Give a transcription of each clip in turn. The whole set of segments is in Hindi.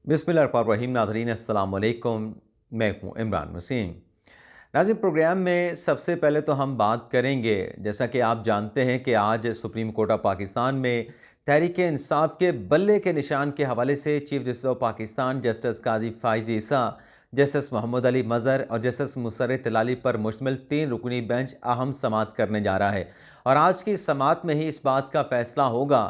बिस्मिल्लाहिर्रहमानिर्रहीम। नाज़रीन अस्सलाम वालेकुम। मैं हूँ इमरान वसीम। नाज़रीन, प्रोग्राम में सबसे पहले तो हम बात करेंगे, जैसा कि आप जानते हैं कि आज सुप्रीम कोर्ट ऑफ पाकिस्तान में तहरीक इंसाफ के बल्ले के निशान के हवाले से chief justice of Pakistan justice Qazi Faez Isa, justice Mohammad Ali Mazhar और जस्टिस मुसर्रत तलाली पर मुश्तमिल 3 रुकनी बेंच अहम समाअत करने जा रहा है। और आज की समाअत में ही इस बात का फैसला होगा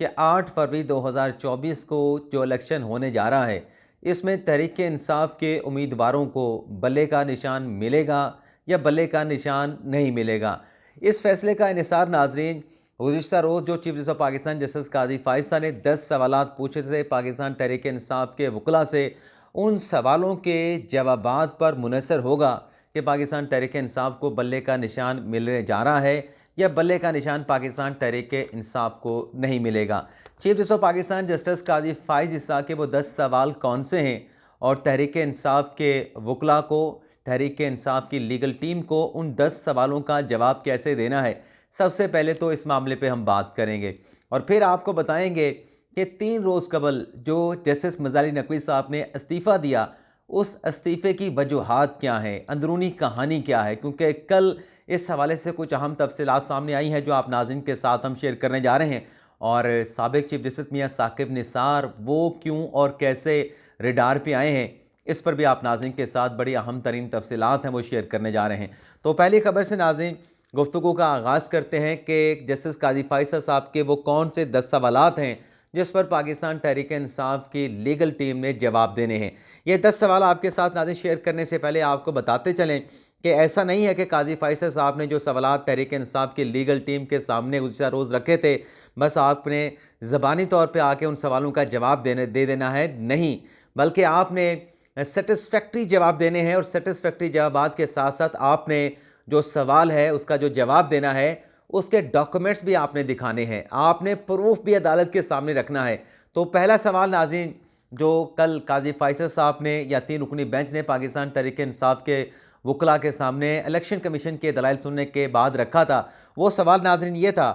कि 8 फरवरी 2024 को जो इलेक्शन होने जा रहा है, इसमें तहरीक इंसाफ के उम्मीदवारों को बल्ले का निशान मिलेगा या बल्ले का निशान नहीं मिलेगा। इस फैसले का इन्हिसार नाजरीन, गुज़िश्ता रोज़ जो chief justice of Pakistan justice Qazi Faez Isa ने 10 सवालात पूछे थे पाकिस्तान तहरीक इंसाफ के वकला से, उन सवालों के जवाबात पर मुनहसर होगा कि पाकिस्तान तहरीक इंसाफ को बल्ले का निशान मिलने जा रहा है या बल्ले का निशान पाकिस्तान तहरीक इंसाफ को नहीं मिलेगा। Chief justice of Pakistan justice Qazi Faez Isa के वो 10 सवाल कौन से हैं और तहरीक इंसाफ के वकला को, तहरीक इंसाफ की लीगल टीम को उन 10 सवालों का जवाब कैसे देना है, सबसे पहले तो इस मामले पे हम बात करेंगे और फिर आपको बताएंगे कि 3 रोज़ कबल जो जस्टिस मज़ारी नकवी साहब ने इस्तीफ़ा दिया, उस इस्तीफ़े की वजूहात क्या हैं, अंदरूनी कहानी क्या है, क्योंकि कल इस हवाले से कुछ अहम तफसीलात सामने आई हैं जो आप नाज़रीन के साथ हम शेयर करने जा रहे हैं। और साबिक़ चीफ जस्टिस मियां साकिब निसार वो क्यों और कैसे रेडार पे आए हैं, इस पर भी आप नाज़रीन के साथ बड़ी अहम तरीन तफसीलात हैं वो शेयर करने जा रहे हैं। तो पहली खबर से नाज़रीन गुफ्तगू का आगाज़ करते हैं कि जस्टिस काजी फ़ाइज़ ईसा साहब के वो कौन से 10 सवालात हैं जिस पर पाकिस्तान तहरीक इंसाफ की लीगल टीम ने जवाब देने हैं। ये 10 सवाल आपके साथ नाज़रीन शेयर करने से पहले आपको बताते चलें कि ऐसा नहीं है कि काजी फ़ाइज़ ईसा साहब ने जो सवालात तहरीक इंसाफ की लीगल टीम के सामने गुज़िश्ता रोज़ रखे थे, बस आपने ज़बानी तौर पे आके उन सवालों का जवाब दे देना है, नहीं, बल्कि आपने सेटिस्फैक्ट्री जवाब देने हैं और सेटिस्फैक्ट्री जवाबात के साथ साथ आपने जो सवाल है उसका जो जवाब देना है, उसके डॉक्यूमेंट्स भी आपने दिखाने हैं, आपने प्रूफ भी अदालत के सामने रखना है। तो पहला सवाल नाज़रीन जो कल काजी फ़ाइज़ ईसा साहब ने या 3 रुकनी बेंच ने पाकिस्तान तहरीक इंसाफ के वकला के सामने इलेक्शन कमीशन के दलाइल सुनने के बाद रखा था, वो सवाल नाज़रीन ये था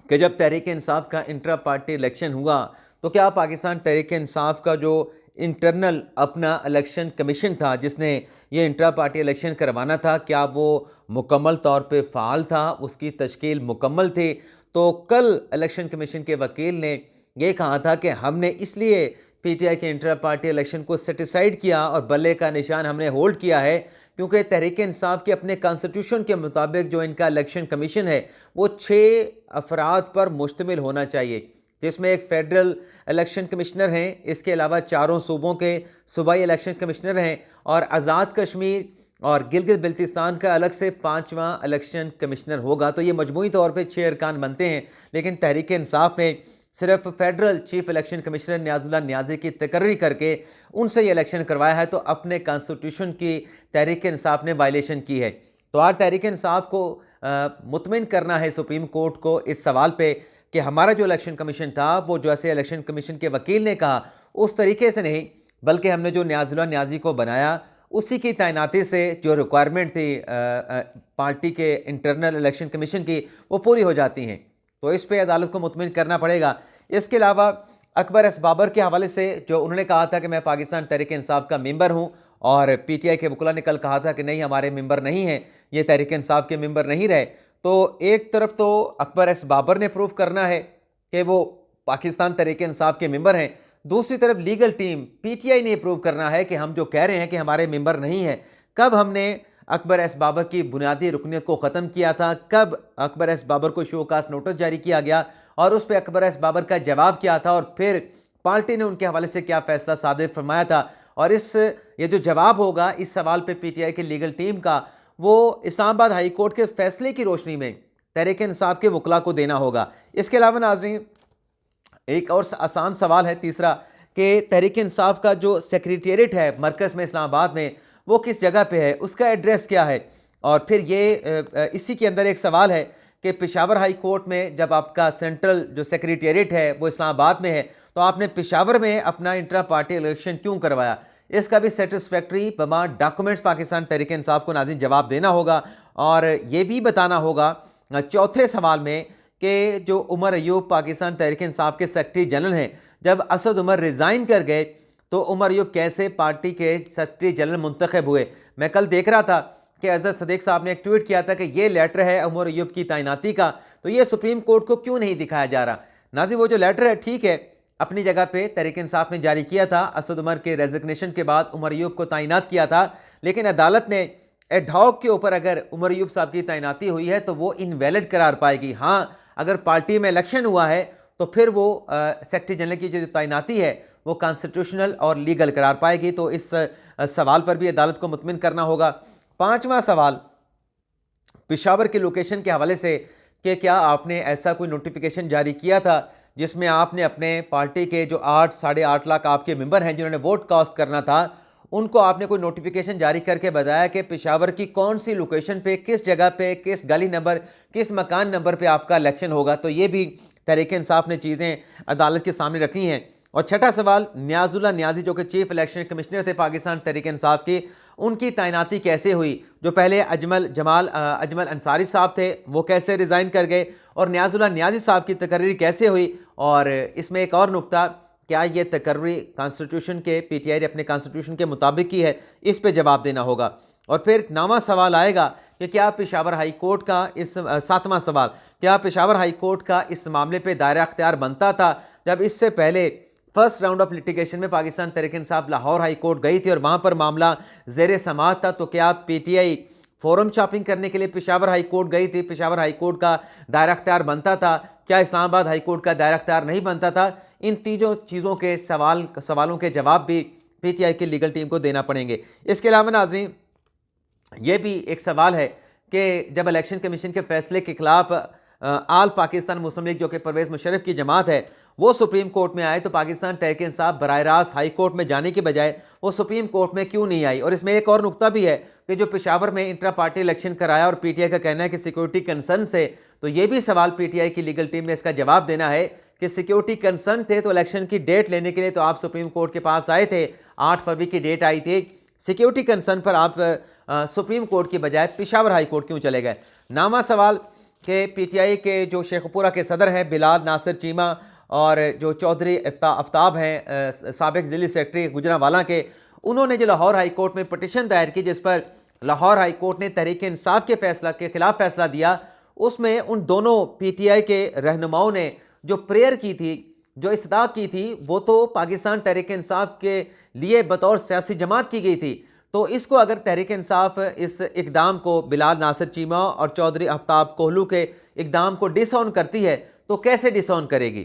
कि जब तहरीक इंसाफ का इंट्रा पार्टी इलेक्शन हुआ तो क्या पाकिस्तान तहरीक इंसाफ का जो इंटरनल अपना इलेक्शन कमीशन था जिसने ये इंट्रा पार्टी इलेक्शन करवाना था, क्या वो मुकम्मल तौर पे फ़ाल था, उसकी तश्कील मुकम्मल थी? तो कल इलेक्शन कमीशन के वकील ने ये कहा था कि हमने इसलिए पीटीआई के इंट्रा पार्टी इलेक्शन को सेटिसाइड किया और बल्ले का निशान हमने होल्ड किया है क्योंकि तहरीक इंसाफ के अपने कॉन्स्टिट्यूशन के मुताबिक जो इनका इलेक्शन कमीशन है वो 6 अफराद पर मुश्तमिल होना चाहिए, जिसमें एक फेडरल इलेक्शन कमिश्नर हैं, इसके अलावा चारों सूबों के सूबाई इलेक्शन कमिश्नर हैं और आज़ाद कश्मीर और गिलगित बिल्तिस्तान का अलग से 5वां इलेक्शन कमिश्नर होगा। तो ये मजमूई तौर पे 6 अरकान बनते हैं, लेकिन तहरीक इंसाफ ने सिर्फ federal chief election commissioner Niazullah Niazi की तकर्री करके उनसे ये इलेक्शन करवाया है, तो अपने कॉन्स्टिट्यूशन की तहरीक इंसाफ ने वायलेशन की है। तो आज तहरीक इंसाफ को मुतमिन करना है सुप्रीम कोर्ट को इस सवाल पे कि हमारा जो इलेक्शन कमीशन था वो जैसे इलेक्शन कमीशन के वकील ने कहा उस तरीके से नहीं, बल्कि हमने जो नियाजुल्लाह नियाज़ी को बनाया उसी की तैनाती से जो रिक्वायरमेंट थी पार्टी के इंटरनल इलेक्शन कमीशन की वो पूरी हो जाती हैं। तो इस पे अदालत को मुतमिन करना पड़ेगा। इसके अलावा अकबर एस बाबर के हवाले से जो उन्होंने कहा था कि मैं पाकिस्तान तहरीक इंसाफ का मेंबर हूं और पीटीआई के वकला ने कल कहा था कि नहीं हमारे मेंबर नहीं हैं, ये तहरीक इंसाफ के मेंबर नहीं रहे। तो एक तरफ तो अकबर एस बाबर ने प्रूव करना है कि वो पाकिस्तान तहरीक इंसाफ के मेंबर हैं, दूसरी तरफ लीगल टीम पीटीआई ने प्रूव करना है कि हम जो कह रहे हैं कि हमारे मेंबर नहीं हैं, कब हमने अकबर एस बाबर की बुनियादी रुकनीत को ख़त्म किया था, कब अकबर एस बाबर को शोकास नोटिस जारी किया गया और उस पर अकबर एस बाबर का जवाब क्या था और फिर पार्टी ने उनके हवाले से क्या फ़ैसला सादिर फरमाया था। और ये जो जवाब होगा इस सवाल पे पीटीआई की लीगल टीम का, वो इस्लामाबाद हाई कोर्ट के फैसले की रोशनी में तहरीक इंसाफ के वकला को देना होगा। इसके अलावा नाज़रीन एक और आसान सवाल है तीसरा कि तहरीक इंसाफ का जो सेक्रेटेरिएट है मरकज़ में इस्लामाबाद में वो किस जगह पे है, उसका एड्रेस क्या है। और फिर ये इसी के अंदर एक सवाल है कि पेशावर हाई कोर्ट में जब आपका सेंट्रल जो सेक्रेटेरिएट है वो इस्लामाबाद में है तो आपने पेशावर में अपना इंट्रा पार्टी इलेक्शन क्यों करवाया, इसका भी सेटिस्फैक्ट्री बमा डॉक्यूमेंट्स पाकिस्तान तहरीक इंसाफ को नाज़रीन जवाब देना होगा। और ये भी बताना होगा चौथे सवाल में कि जो उमर अयूब पाकिस्तान तहरीक इंसाफ के सेक्रेटरी जनरल हैं, जब असद उमर रिज़ाइन कर गए तो उमर अयूब कैसे पार्टी के सेक्रेटरी जनरल मुंतखब हुए। मैं कल देख रहा था कि अजहर सदीक साहब ने एक ट्वीट किया था कि ये लेटर है उमर अयूब की तैनाती का, तो ये सुप्रीम कोर्ट को क्यों नहीं दिखाया जा रहा। नाज़रीन, वो जो लेटर है ठीक है, अपनी जगह पे तहरीक इंसाफ ने जारी किया था, असद उमर के रेजिग्नेशन के बाद उमर अयूब को तैनात किया था, लेकिन अदालत ने एडहॉक के ऊपर अगर उमर अयूब साहब की तैनाती हुई है तो वो इनवैलिड करार पाएगी। हाँ, अगर पार्टी में इलेक्शन हुआ है तो फिर वो सेक्रेटरी जनरल की जो तैनाती है वो कॉन्स्टिट्यूशनल और लीगल करार पाएगी। तो इस सवाल पर भी अदालत को मुतमिन करना होगा। पांचवा सवाल पेशावर की लोकेशन के हवाले से कि क्या आपने ऐसा कोई नोटिफिकेशन जारी किया था जिसमें आपने अपने पार्टी के जो 8-8.5 लाख आपके मेंबर हैं जिन्होंने वोट कास्ट करना था, उनको आपने कोई नोटिफिकेशन जारी करके बताया कि पेशावर की कौन सी लोकेशन पे, किस जगह पे, किस गली नंबर, किस मकान नंबर पे आपका इलेक्शन होगा। तो ये भी तहरीक इंसाफ ने चीज़ें अदालत के सामने रखी हैं। और छठा सवाल, नियाजुल्लाह नियाजी जो कि चीफ इलेक्शन कमिश्नर थे पाकिस्तान तहरीक इंसाफ की, उनकी तैनाती कैसे हुई। जो पहले अजमल अंसारी साहब थे वो कैसे रिज़ाइन कर गए, और नियाजुल्लाह नियाजी साहब की तकर्री कैसे हुई। और इसमें एक और नुक्ता, क्या ये तकर्री कॉन्स्टिट्यूशन के पीटीआई ने अपने कॉन्स्टिट्यूशन के मुताबिक की है, इस पे जवाब देना होगा। और फिर 9वां सवाल आएगा कि क्या पेशावर हाई कोर्ट का इस 7वां सवाल, क्या पेशावर हाई कोर्ट का इस मामले पे दायरा अख्तियार बनता था जब इससे पहले फर्स्ट राउंड ऑफ लिटिगेशन में पाकिस्तान तहरीक इंसाफ लाहौर हाई कोर्ट गई थी और वहाँ पर मामला ज़ेर समाअत था। तो क्या पीटीआई फोरम शॉपिंग करने के लिए पेशावर हाई कोर्ट गई थी, पेशावर हाई कोर्ट का दायरा अख्तियार बनता था, क्या इस्लामाबाद हाई कोर्ट का दायरा अख्तियार नहीं बनता था। इन तीनों चीज़ों के सवालों के जवाब भी पीटीआई की लीगल टीम को देना पड़ेंगे। इसके अलावा नाज़रीन, ये भी एक सवाल है कि जब इलेक्शन कमीशन के फैसले के खिलाफ आल पाकिस्तान मुस्लिम लीग जो कि परवेज़ मुशर्रफ की जमात है वो सुप्रीम कोर्ट में आए, तो पाकिस्तान तहरीक इंसाफ बराह रास्त हाई कोर्ट में जाने के बजाय वो सुप्रीम कोर्ट में क्यों नहीं आई। और इसमें एक और नुक्ता भी है कि जो पेशावर में इंट्रा पार्टी इलेक्शन कराया और पीटीआई का कहना है कि सिक्योरिटी कंसर्न से, तो ये भी सवाल पीटीआई की लीगल टीम ने इसका जवाब देना है कि सिक्योरिटी कंसर्न थे तो इलेक्शन की डेट लेने के लिए तो आप सुप्रीम कोर्ट के पास आए थे, 8 फरवरी की डेट आई थी, सिक्योरिटी कंसर्न पर आप सुप्रीम कोर्ट की बजाय पेशावर हाई कोर्ट क्यों चले गए। 9वां सवाल कि पीटीआई के जो शेखपुरा के सदर हैं बिलाल नासिर चीमा और जो चौधरी आफ्ताब हैं साबिक ज़िली सेक्रेटरी गुजरांवाला के, उन्होंने जो लाहौर हाई कोर्ट में पटिशन दायर की जिस पर लाहौर हाई कोर्ट ने तहरीक इंसाफ के फैसला के खिलाफ फैसला दिया, उसमें उन दोनों पीटीआई के रहनुमाओं ने जो प्रेयर की थी, जो इस्तदा की थी, वो तो पाकिस्तान तहरीक इंसाफ के लिए बतौर सियासी जमात की गई थी। तो इसको अगर तहरीक इंसाफ इस इकदाम को, बिलाल नासिर चीमा और चौधरी आफ्ताब कोहलू के इकदाम को डिसऑन करती है तो कैसे डिसऑन करेगी,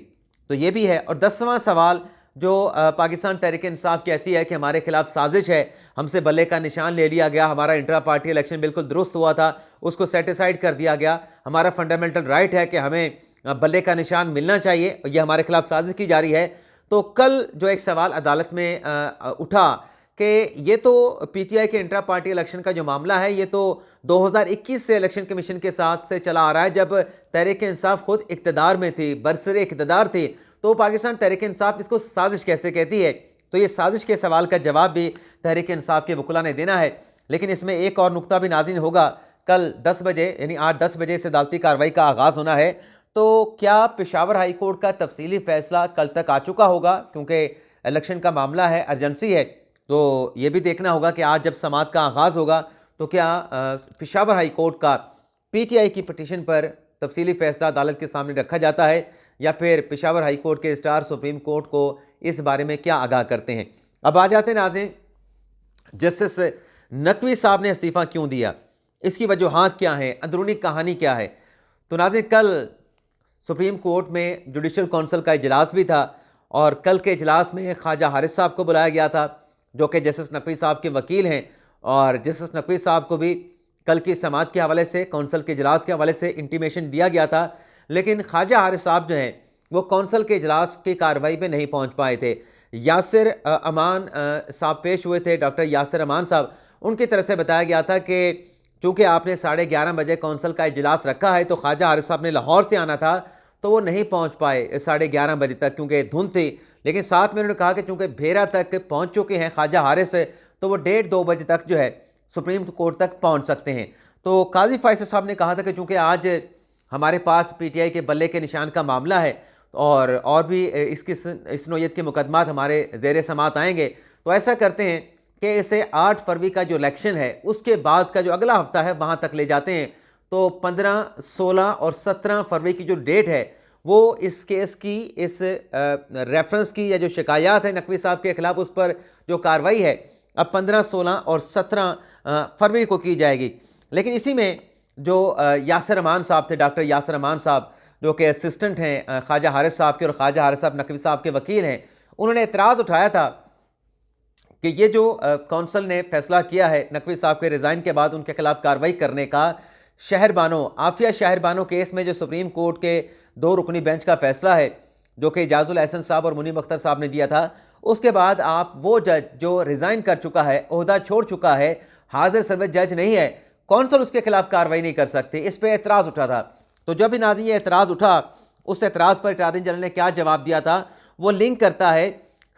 तो ये भी है। और 10वां सवाल जो पाकिस्तान तहरीक इंसाफ कहती है कि हमारे खिलाफ साजिश है, हमसे बल्ले का निशान ले लिया गया, हमारा इंट्रा पार्टी इलेक्शन बिल्कुल दुरुस्त हुआ था, उसको सेटिसाइड कर दिया गया, हमारा फंडामेंटल राइट है कि हमें बल्ले का निशान मिलना चाहिए, ये हमारे खिलाफ साजिश की जा रही है। तो कल जो एक सवाल अदालत में उठा कि ये तो पीटीआई के इंट्रा पार्टी इलेक्शन का जो मामला है ये तो 2021 से इलेक्शन कमीशन के साथ से चला आ रहा है, जब तहरीक इंसाफ खुद इक़्तिदार में थी, बरसरे इक़्तिदार थी, तो पाकिस्तान तहरीक इंसाफ इसको साजिश कैसे कहती है। तो ये साजिश के सवाल का जवाब भी तहरीक इंसाफ के वकुला ने देना है। लेकिन इसमें एक और नुक्ता भी नाज़रीन होगा, कल 10 बजे यानी 8-10 बजे से अदालती कार्रवाई का आगाज़ होना है, तो क्या पेशावर हाई कोर्ट का तफसीली फ़ैसला कल तक आ चुका होगा, क्योंकि इलेक्शन का मामला है, अर्जेंसी है, तो ये भी देखना होगा कि आज जब समाअत का आगाज़ होगा तो क्या पेशावर हाई कोर्ट का पीटीआई की पटिशन पर तफसीली फ़ैसला अदालत के सामने रखा जाता है या फिर पेशावर हाई कोर्ट के स्टार सुप्रीम कोर्ट को इस बारे में क्या आगाह करते हैं। अब आ जाते हैं नाज़रीन, जस्टिस नकवी साहब ने इस्तीफ़ा क्यों दिया, इसकी वजूहात क्या हैं, अंदरूनी कहानी क्या है। तो नाज़रीन, कल सुप्रीम कोर्ट में जुडिशल कौंसिल का इजलास भी था और कल के इजलास में ख्वाजा हारिस साहब को बुलाया गया था जो कि जस्टिस नकवी साहब के वकील हैं, और जस्टिस नकवी साहब को भी कल की समाअत के हवाले से, कौंसिल के इजलास के हवाले से इंटीमेशन दिया गया था, लेकिन ख्वाजा हारिस साहब जो हैं वो कौंसिल के इजलास की कार्रवाई में नहीं पहुंच पाए थे। यासिर अमान साहब पेश हुए थे, डॉक्टर यासिर अमान साहब, उनकी तरफ से बताया गया था कि चूँकि आपने 11:30 बजे कौंसिल का इजलास रखा है तो ख्वाजा हारिस साहब ने लाहौर से आना था, तो वो नहीं पहुँच पाए 11:30 बजे तक क्योंकि धुंध थी। लेकिन साथ में उन्होंने कहा कि चूँकि भेरा तक पहुँच चुके हैं ख्वाजा हारिस, तो वो 1:30-2 बजे तक जो है सुप्रीम कोर्ट तक पहुँच सकते हैं। तो काजी फैसल साहब ने कहा था कि चूँकि आज हमारे पास पीटीआई के बल्ले के निशान का मामला है, और भी इसकी इस नौयत के मुकदमात हमारे ज़ेर समात आएंगे। तो ऐसा करते हैं कि इसे 8 फरवरी का जो इलेक्शन है उसके बाद का जो अगला हफ्ता है वहाँ तक ले जाते हैं। तो 15, 16 और 17 फरवरी की जो डेट है वो इस केस की, इस रेफरेंस की या जो शिकायत है नकवी साहब के ख़िलाफ़ उस पर जो कार्रवाई है अब 15, 16 और 17 फरवरी को की जाएगी। लेकिन इसी में जो यासिर अमान साहब थे, डॉक्टर यासिर अमान साहब जो कि असिस्टेंट हैं ख्वाजा हारिस साहब के, और ख्वाजा हारिस साहब नकवी साहब के वकील हैं, उन्होंने एतराज़ उठाया था कि ये जो कौंसल ने फैसला किया है नकवी साहब के रिज़ाइन के बाद उनके खिलाफ कार्रवाई करने का, शहरबानो आफिया शहरबानो केस में जो सुप्रीम कोर्ट के 2 रुकनी बेंच का फैसला है जो कि इजाजुल अहसन साहब और मुनीब अख्तर साहब ने दिया था, उसके बाद आप वो जज जो रिज़ाइन कर चुका है, ओहदा छोड़ चुका है, हाजिर सर्विस जज नहीं है, कौंसल उसके खिलाफ कार्रवाई नहीं कर सकती। इस पर एतराज़ उठा था। तो जब भी नाज़रीन ये एतराज़ उठा, उस एतराज़ पर अटॉर्नी जनरल ने क्या जवाब दिया था वो लिंक करता है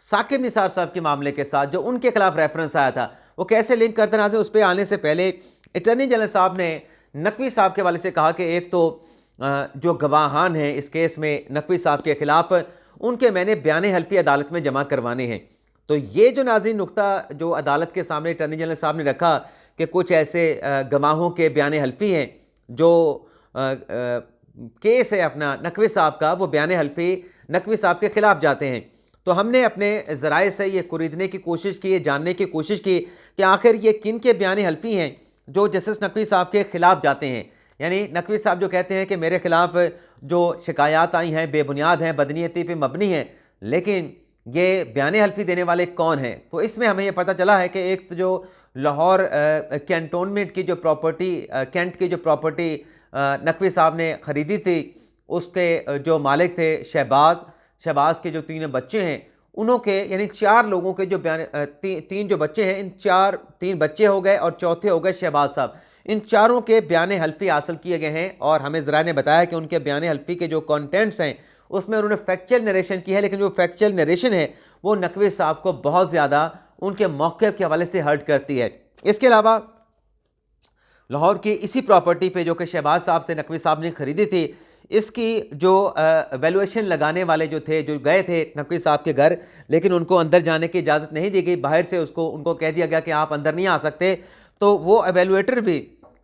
साकिब निसार साहब के मामले के साथ जो उनके खिलाफ रेफरेंस आया था। वो कैसे लिंक करते नाज़रीन, उस पर आने से पहले अटॉर्नी जनरल साहब ने नकवी साहब के वाले से कहा कि एक तो जो गवाहान हैं इस केस में नकवी साहब के खिलाफ, उनके मैंने बयान हल्फी अदालत में जमा करवाने हैं। तो ये जो नाज़रीन नुक्ता जो अदालत के सामने अटॉर्नी जनरल साहब ने रखा कि कुछ ऐसे गवाहों के बयान हल्फी हैं जो केस है अपना नकवी साहब का, वो बयान हल्फी नकवी साहब के खिलाफ जाते हैं। तो हमने अपने ज़राए से ये कुरीदने की कोशिश की, जानने की कोशिश की कि आखिर ये किन के बयान हल्फी हैं जो जस्टिस नकवी साहब के खिलाफ जाते हैं। यानी नकवी साहब जो कहते हैं कि मेरे खिलाफ जो शिकायत आई हैं बेबुनियाद हैं, बदनीयती पे मबनी हैं, लेकिन ये बयान हल्फी देने वाले कौन हैं। तो इसमें हमें ये पता चला है कि एक तो जो लाहौर कैंटोनमेंट की जो प्रॉपर्टी, कैंट की जो प्रॉपर्टी नकवी साहब ने ख़रीदी थी, उसके जो मालिक थे शहबाज के जो 3 बच्चे हैं, उन्हों के यानी 4 लोगों के जो बयान 3 जो बच्चे हैं, इन 3 बच्चे हो गए और चौथे हो गए शहबाज साहब। इन चारों के बयान हल्फी हासिल किए गए हैं और हमें ज़रा ने बताया कि उनके बयान हल्फी के जो कंटेंट्स हैं उसमें उन्होंने फैक्चुअल नरेशन की है, लेकिन जो फैक्चुअल नरेशन है वो नकवी साहब को बहुत ज़्यादा उनके मौक़े के हवाले से हर्ट करती है। इसके अलावा लाहौर की इसी प्रॉपर्टी पे जो कि शहबाज साहब से नकवी साहब ने ख़रीदी थी, इसकी जो वैल्यूएशन लगाने वाले जो थे, जो गए थे नकवी साहब के घर, लेकिन उनको अंदर जाने की इजाज़त नहीं दी गई, बाहर से उनको कह दिया गया कि आप अंदर नहीं आ सकते। तो वो एवेलुएटर भी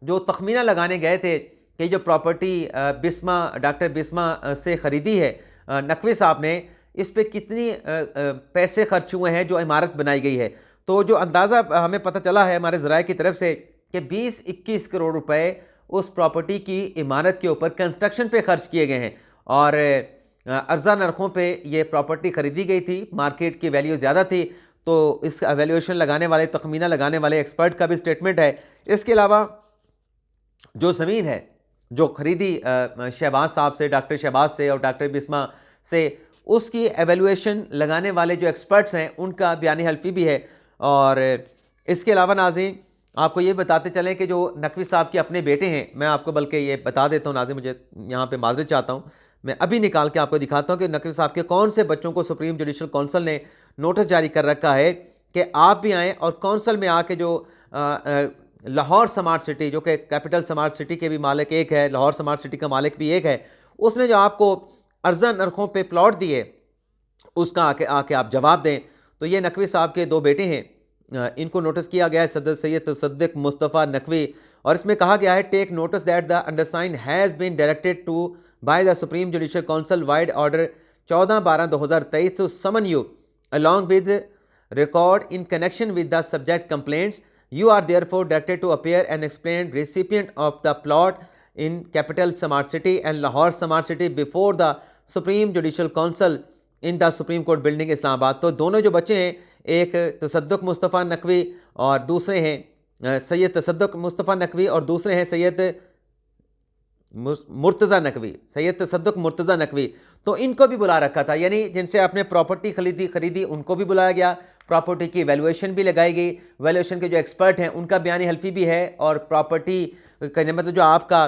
जो तखमीना लगाने गए थे कि जो प्रॉपर्टी डॉक्टर बिस्मा से ख़रीदी है नकवी साहब ने, इस पर कितनी पैसे खर्च हुए हैं जो इमारत बनाई गई है। तो जो अंदाज़ा हमें पता चला है हमारे ज़राए की तरफ से कि 20-21 करोड़ रुपए उस प्रॉपर्टी की इमारत के ऊपर कंस्ट्रक्शन पे खर्च किए गए हैं और अर्जा नरखों पे ये प्रॉपर्टी ख़रीदी गई थी, मार्केट की वैल्यू ज़्यादा थी। तो इस वैल्यूएशन लगाने वाले, तखमीना लगाने वाले एक्सपर्ट का भी स्टेटमेंट है। इसके अलावा जो ज़मीन है जो ख़रीदी शहबाज साहब से, डॉक्टर शहबाज से और डॉक्टर बिस्मा से, उसकी एवेलुएशन लगाने वाले जो एक्सपर्ट्स हैं उनका बयान हल्फी भी है। और इसके अलावा नाज़रीन आपको ये बताते चलें कि जो नकवी साहब के अपने बेटे हैं, मैं आपको बल्कि ये बता देता हूँ नाज़रीन, मुझे यहाँ पे माज़रत चाहता हूँ, मैं अभी निकाल के आपको दिखाता हूँ कि नकवी साहब के कौन से बच्चों को सुप्रीम जुडिशल कौंसिल ने नोटिस जारी कर रखा है कि आप भी आएँ और कौंसिल में आके जो लाहौर स्मार्ट सिटी जो कि कैपिटल स्मार्ट सिटी के भी मालिक एक है, लाहौर स्मार्ट सिटी का मालिक भी एक है, उसने जो आपको अर्जा नरखों पे प्लॉट दिए उसका आके आप जवाब दें। तो ये नकवी साहब के 2 बेटे हैं, इनको नोटिस किया गया है सदर सैयद तसद्दुक़ मुस्तफ़ा नकवी, और इसमें कहा गया है take notice that the undersigned has been directed to by the Supreme Judicial Council vide order 14/12/2023 to summon you along with record in connection with the subject complaints. You are therefore directed to appear and explain recipient of the plot in Capital Smart City and Lahore Smart City before the Supreme Judicial Council in the Supreme Court Building Islamabad. तो दोनों जो बच्चे हैं, एक तसद्दुक़ मुस्तफ़ा नकवी और दूसरे हैं सैयद तसद्दुक़ मुस्तफ़ा नकवी और दूसरे हैं सैयद मुर्तज़ा नकवी, सैयद तसद्दुक़ मुर्तज़ा नकवी। तो इनको भी बुला रखा था, यानी जिनसे आपने प्रॉपर्टी खरीदी उनको भी बुलाया गया, प्रॉपर्टी की वैल्यूएशन भी लगाई गई, वैल्यूएशन के जो एक्सपर्ट हैं उनका बयान हल्फी भी है, और प्रॉपर्टी का मतलब जो आपका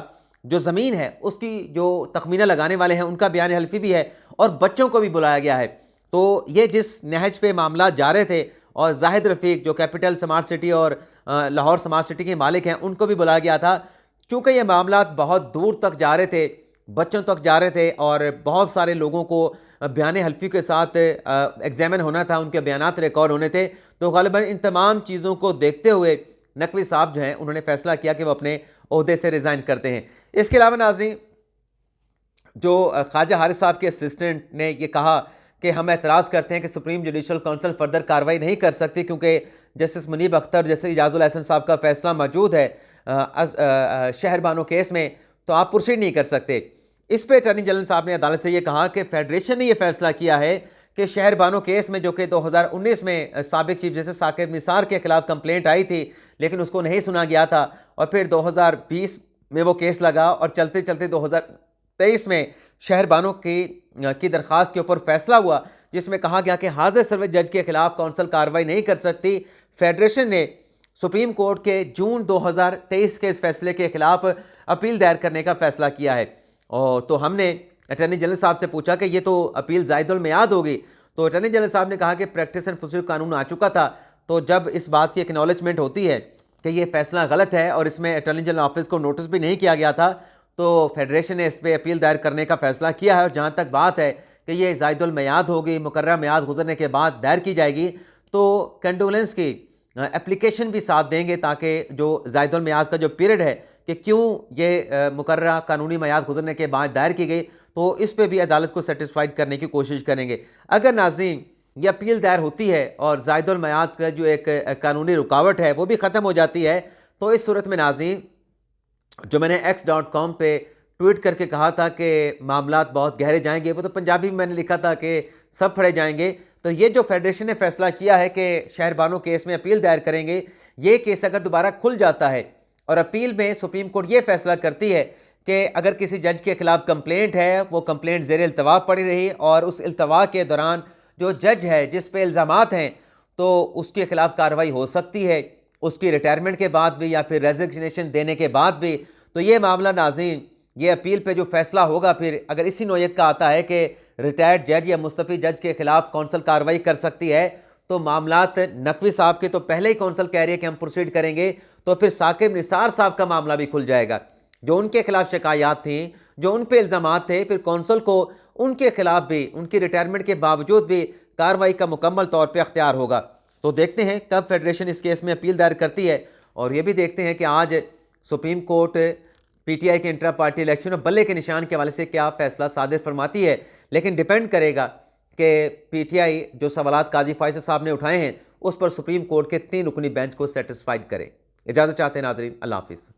जो ज़मीन है उसकी जो तखमीना लगाने वाले हैं उनका बयान हल्फी भी है, और बच्चों को भी बुलाया गया है। तो ये जिस नहज पे मामला जा रहे थे, और जाहिद रफ़ीक जो कैपिटल स्मार्ट सिटी और लाहौर स्मार्ट सिटी के मालिक हैं उनको भी बुलाया गया था। चूँकि ये मामला बहुत दूर तक जा रहे थे, बच्चों तक जा रहे थे और बहुत सारे लोगों को बयान हल्फी के साथ एग्जामिन होना था, उनके बयानात रिकॉर्ड होने थे। तो ग़ालिबन इन तमाम चीज़ों को देखते हुए नकवी साहब जो हैं उन्होंने फैसला किया कि वो अपने ओहदे से रिज़ाइन करते हैं। इसके अलावा नाज़रीन, जो ख्वाजा हारिस साहब के असिस्टेंट ने ये कहा कि हम एतराज़ करते हैं कि सुप्रीम जुडिशल काउंसिल फर्दर कार्रवाई नहीं कर सकती क्योंकि जस्टिस मुनीब अख्तर जैसे इजाज़ुल एहसन साहब का फैसला मौजूद है शहरबानो केस में, तो आप प्रोसीड नहीं कर सकते। इस पर अटॉर्नी जनरल साहब ने अदालत से ये कहा कि फेडरेशन ने यह फैसला किया है कि शहरबानो केस में, जो कि 2019 में साबिक चीफ जस्टिस साकिब निसार के खिलाफ कंप्लेंट आई थी लेकिन उसको नहीं सुना गया था, और फिर 2020 में वो केस लगा और चलते चलते 2023 में शहरबानो की दरख्वास्त के ऊपर फैसला हुआ जिसमें कहा गया कि हाजिर सर्वे जज के खिलाफ कौंसल कार्रवाई नहीं कर सकती। फेडरेशन ने सुप्रीम कोर्ट के जून 2023 के इस फैसले के खिलाफ अपील दायर करने का फैसला किया है। और तो हमने अटॉर्नी जनरल साहब से पूछा कि ये तो अपील ज़ायदुल मियाद होगी, तो अटॉर्नी जनरल साहब ने कहा कि प्रैक्टिस एंड प्रोसीजर कानून आ चुका था, तो जब इस बात की एक्नॉलेजमेंट होती है कि ये फैसला गलत है और इसमें अटॉर्नी जनरल ऑफिस को नोटिस भी नहीं किया गया था, तो फेडरेशन ने इस पर अपील दायर करने का फैसला किया है। और जहाँ तक बात है कि ये ज़ायदुल मियाद होगी, मुकर्रर मियाद गुजरने के बाद दायर की जाएगी, तो कंडोलेंस की एप्लीकेशन भी साथ देंगे ताकि जो ज़ायदुल मियाद का जो पीरियड है कि क्यों ये मुकर्ररा कानूनी मियाद गुजरने के बाद दायर की गई, तो इस पर भी अदालत को सेटिस्फाइड करने की कोशिश करेंगे। अगर नाज़रीन ये अपील दायर होती है और ज़ायदुल मियाद का जो एक कानूनी रुकावट है वो भी ख़त्म हो जाती है, तो इस सूरत में नाज़रीन, जो मैंने x.com पे ट्वीट करके कहा था कि मामलात बहुत गहरे जाएंगे, वो तो पंजाबी में मैंने लिखा था कि सब फड़े जाएंगे। तो ये जो फेडरेशन ने फैसला किया है कि शहरबानो केस में अपील दायर करेंगे, ये केस अगर दोबारा खुल जाता है और अपील में सुप्रीम कोर्ट ये फैसला करती है कि अगर किसी जज के खिलाफ कंप्लेंट है, वो कंप्लेंट ज़ेर इल्तवा पड़ी रही और उस इल्तवा के दौरान जो जज है जिस पे इल्ज़ामात हैं तो उसके खिलाफ कार्रवाई हो सकती है, उसकी रिटायरमेंट के बाद भी या फिर रेजिग्नेशन देने के बाद भी। तो ये मामला नाज़रीन, ये अपील पे जो फैसला होगा फिर अगर इसी नौयत का आता है कि रिटायर्ड जज या मुस्तफ़ी जज के खिलाफ कौंसल कार्रवाई कर सकती है, तो मामलात नकवी साहब के तो पहले ही कौंसल कह रही है कि हम प्रोसीड करेंगे, तो फिर साकिब निसार साहब का मामला भी खुल जाएगा। जो उनके खिलाफ शिकायत थी, जो उन पर इल्ज़ामात थे, फिर कौंसल को उनके खिलाफ भी उनकी रिटायरमेंट के बावजूद भी कार्रवाई का मुकम्मल तौर पर अख्तियार होगा। तो देखते हैं कब फेडरेशन इस केस में अपील दायर करती है, और ये भी देखते हैं कि आज सुप्रीम कोर्ट पीटीआई के इंट्रा पार्टी इलेक्शन और बल्ले के निशान के हवाले से क्या फैसला सादिर फरमाती है। लेकिन डिपेंड करेगा कि पीटीआई जो सवालात काजी फैसल साहब ने उठाए हैं उस पर सुप्रीम कोर्ट के 3 रुकनी बेंच को सेटिस्फाइड करे। इजाज़त चाहते हैं नाज़रीन, अल्लाह हाफिज़।